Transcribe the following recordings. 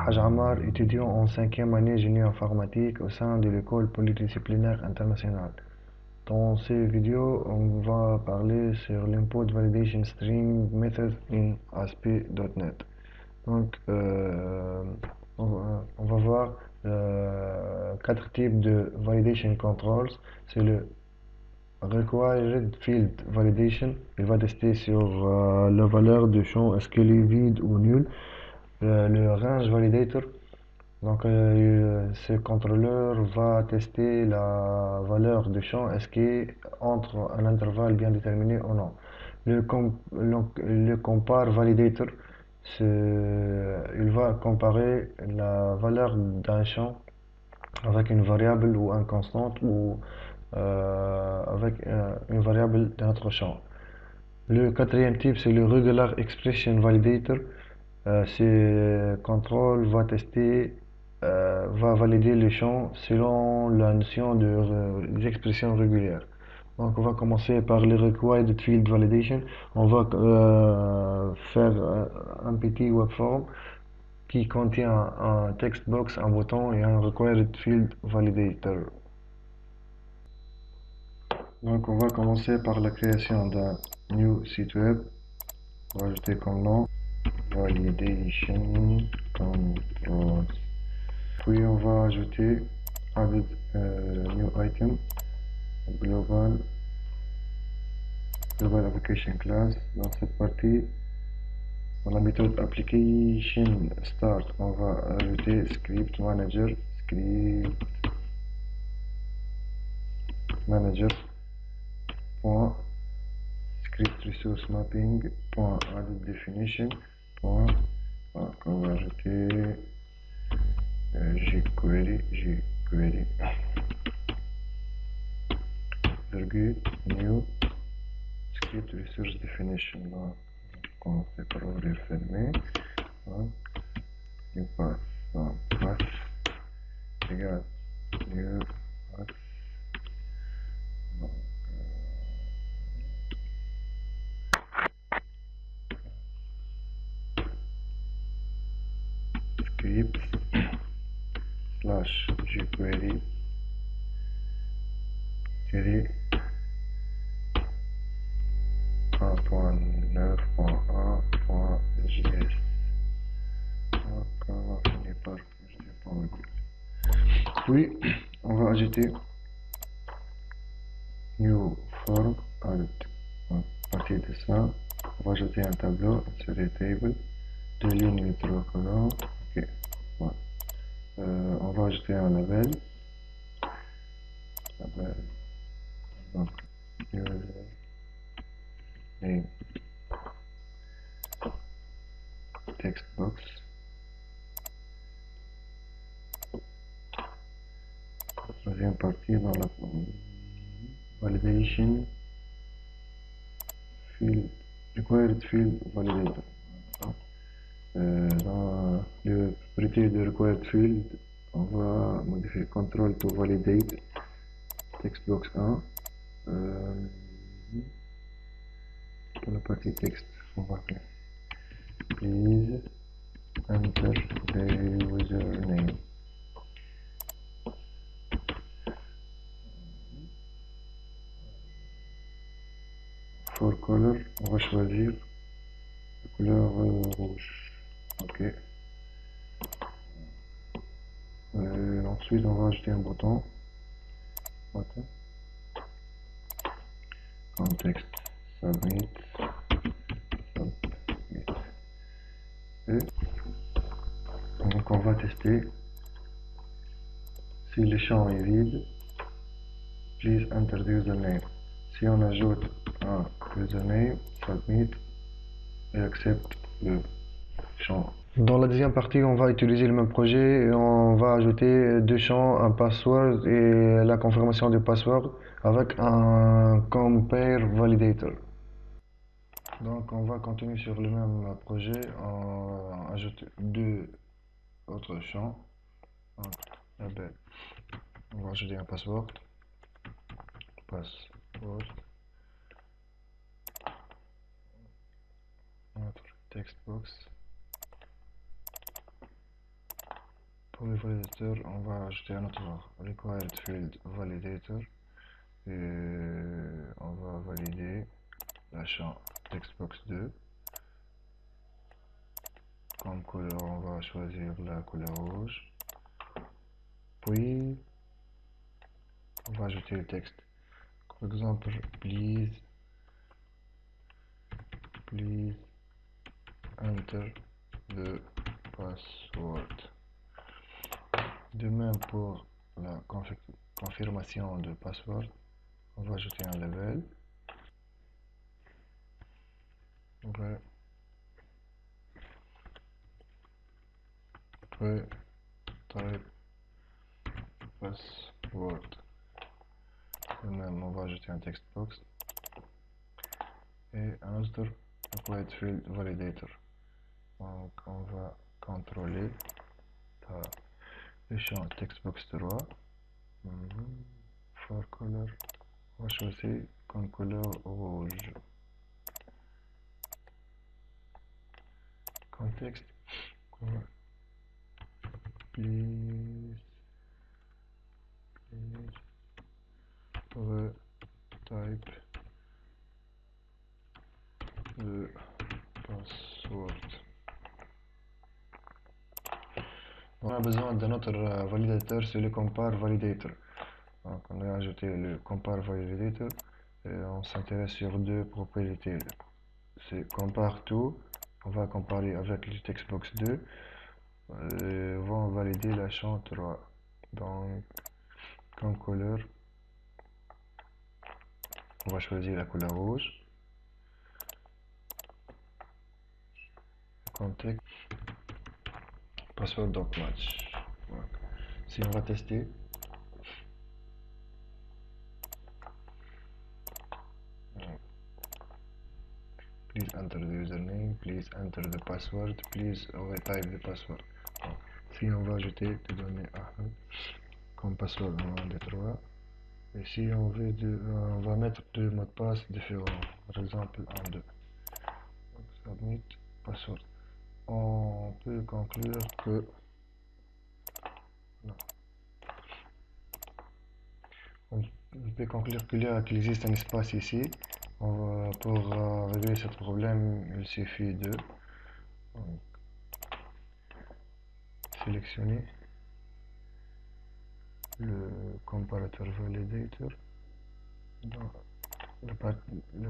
Haj Ammar, étudiant en 5e année génie informatique au sein de l'école polydisciplinaire internationale. Dans cette vidéo, on va parler sur l'input validation string method in ASP.NET. Donc, on va voir quatre types de validation controls. C'est le required field validation. Il va tester sur la valeur du champ, est-ce qu'elle est vide ou nulle. Le range validator, donc ce contrôleur va tester la valeur du champ, est-ce qu'il est entre un intervalle bien déterminé ou non. Le compare validator, il va comparer la valeur d'un champ avec une variable ou une constante ou avec une variable d'un autre champ. Le quatrième type, c'est le regular expression validator. Ce contrôle va tester, va valider le champ selon la notion des expressions régulières. Donc, on va commencer par le required field validation. On va faire un petit webform qui contient un text box, un bouton et un required field validator. Donc, on va commencer par la création d'un new site web. On va ajouter comme nom validation controls. Puis on va ajouter added new item global application class. Dans cette partie, dans la méthode application start, on va ajouter script manager point script resource mapping point added definition point. Donc on va ajouter jQuery virgule new script resource definition. Donc on va commencer par ouvrir fermer. Donc new path, donc path égale new path. Donc, script slash jQuery tiré 1.9.1.js. Donc on va finir par puis on va ajouter new form add. À partir de ça, on va ajouter un tableau, insérer table, deux lignes et trois colonnes. Ok, voilà. On va ajouter un label. Donc user name text box. Troisième partie dans la validation field required field validator. Dans le propriété de required field, on va modifier control to validate textbox 1. Pour la partie texte, on va appeler please enter the username. For color, on va choisir la couleur rouge. Ok. Ensuite, on va ajouter un bouton. Context submit. Et donc on va tester si le champ est vide. Please enter the username. Si on ajoute un username, submit et accepte le champ. Dans la deuxième partie, on va utiliser le même projet et on va ajouter deux champs, un password et la confirmation du password avec un compare validator. Donc on va continuer sur le même projet, on ajoute deux autres champs. Donc, on va ajouter un password. Notre textbox. Pour le validateur, on va ajouter un autre required field validator et on va valider la champ textbox2. Comme couleur, on va choisir la couleur rouge. Puis, on va ajouter le texte. Par exemple, please enter the password. De même pour la confirmation de password, on va ajouter un label. Okay. Puis, type password. De même, on va ajouter un text box et un autre required field validator. Donc, on va contrôler le champ textbox3. For color, on va choisir comme couleur rouge. Contexte, please type the password. On a besoin d'un autre validateur, c'est le compare validator. Donc on a ajouté le compare validator et on s'intéresse sur deux propriétés. C'est compare to, on va comparer avec le textbox 2 et on va valider la champ 3. Donc comme couleur, on va choisir la couleur rouge. Contexte password.match. Si on va tester, please enter the username, please enter the password, please retype the password. Donc, si on va ajouter des données comme password en 1, 2, 3, et si on veut on va mettre deux mots de passe différents, par exemple 1, 2. Donc, submit password. On peut conclure que non. On peut conclure qu'il existe un espace ici. Pour régler ce problème, il suffit de sélectionner le comparateur validator. Dans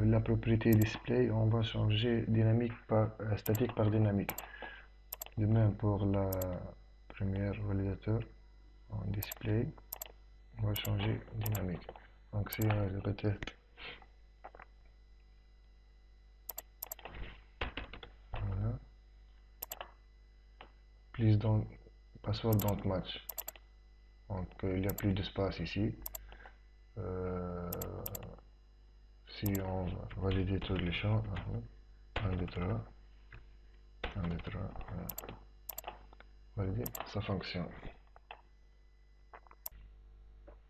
la propriété display, on va changer dynamique par statique par dynamique. De même pour la première validateur en display, on va changer dynamique. Donc si on reteste, voilà, please don't password don't match. Donc il n'y a plus d'espace ici. Si on va valider tous les champs, 1, 2, 3, 1, 2, 3, voilà. Valider, ça fonctionne.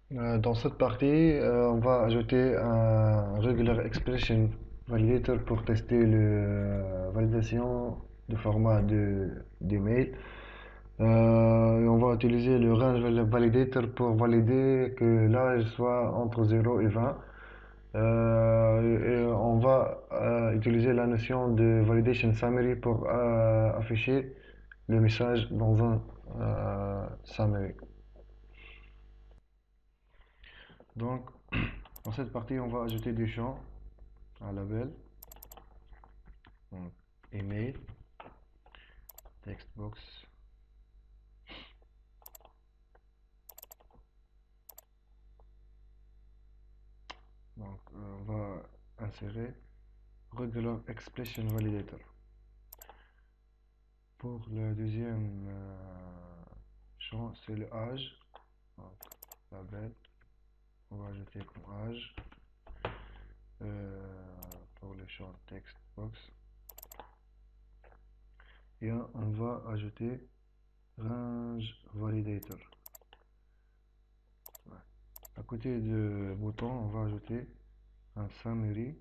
Dans cette partie, on va ajouter un regular expression validator pour tester la validation de format d'email. On va utiliser le range validator pour valider que l'âge soit entre 0 et 20. Et on va utiliser la notion de validation summary pour afficher le message dans un summary. Donc, dans cette partie, on va ajouter des champs, un label, donc email, textbox, donc on va insérer regular expression validator. Pour le deuxième champ, c'est le âge, donc label, on va ajouter comme âge. Pour le champ textbox, et on va ajouter range validator. Ouais. À côté du bouton, on va ajouter un summary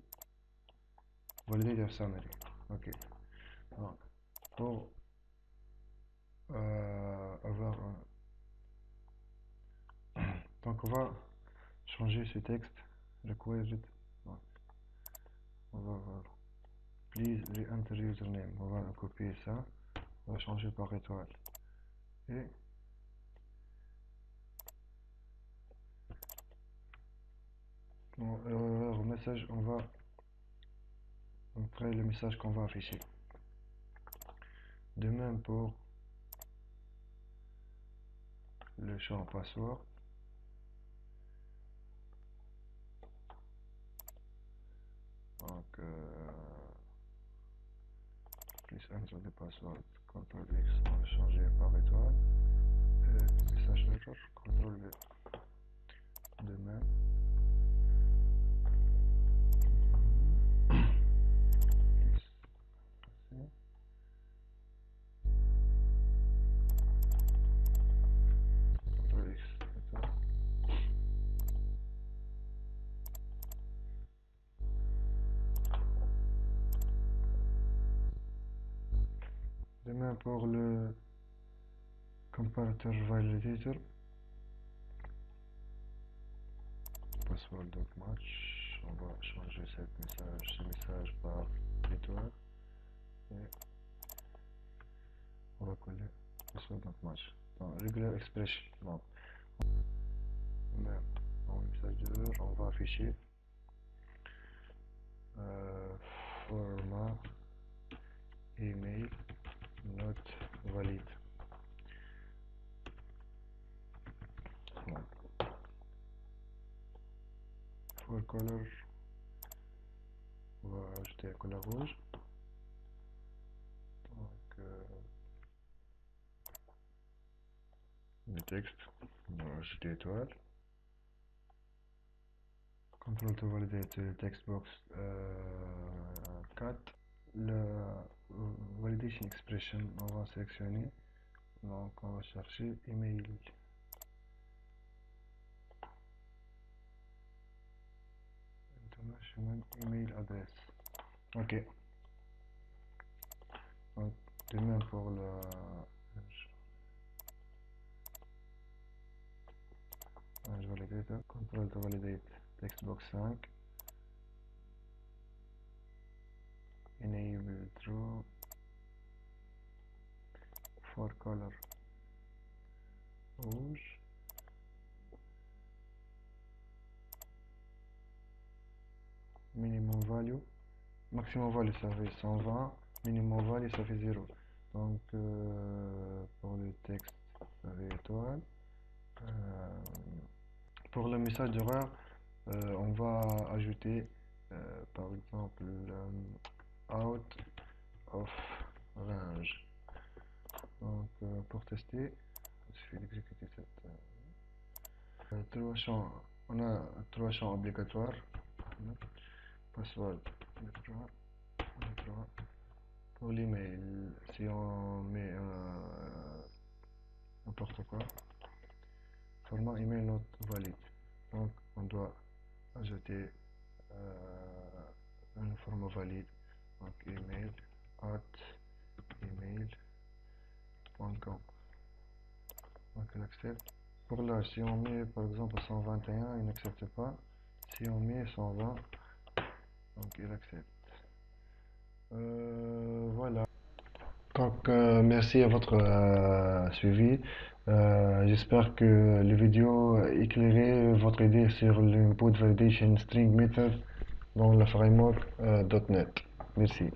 validator summary. Ok. Donc, pour avoir un Donc on va changer ce texte. Requested. Ouais. On va voir. Please re-enter username. On va copier ça. On va changer par étoile. Et au message, on va créer le message qu'on va afficher. De même pour le champ password. Donc, plus enter the password, CTRL X, on va changer par étoile. Et message error, CTRL V. De même. CTRL X, étoile. De même pour le comparator validator. Password.match, on va changer ce message par étoile. Et on va coller password.match. Dans regular expression. Bon. Même en message d'erreur, on va afficher format email not valid. Bon. For color, on va ajouter la couleur rouge. Donc, le texte, on va ajouter étoile. Control to validate le text box 4. Le validation expression, on va sélectionner. Donc, on va chercher email. International email address. Ok. Donc, de même pour le validator, control to validate textbox 5, enable true, for color rouge, minimum value, maximum value ça fait 120, minimum value ça fait 0. Donc pour le texte ça fait étoile. Pour le message d'erreur, on va ajouter par exemple out of range. Donc pour tester, il suffit d'exécuter cette trois champs. On a trois champs obligatoires. Password, les trois. Pour l'email, si on met n'importe quoi, format email not valide. Donc on doit ajouter un format valide. Donc email @email.com. Donc il accepte. Pour là, si on met par exemple 121, il n'accepte pas. Si on met 120, donc il accepte. Voilà. Donc merci à votre suivi. J'espère que les vidéos éclairé votre idée sur l'input validation string method dans le framework .NET. Merci.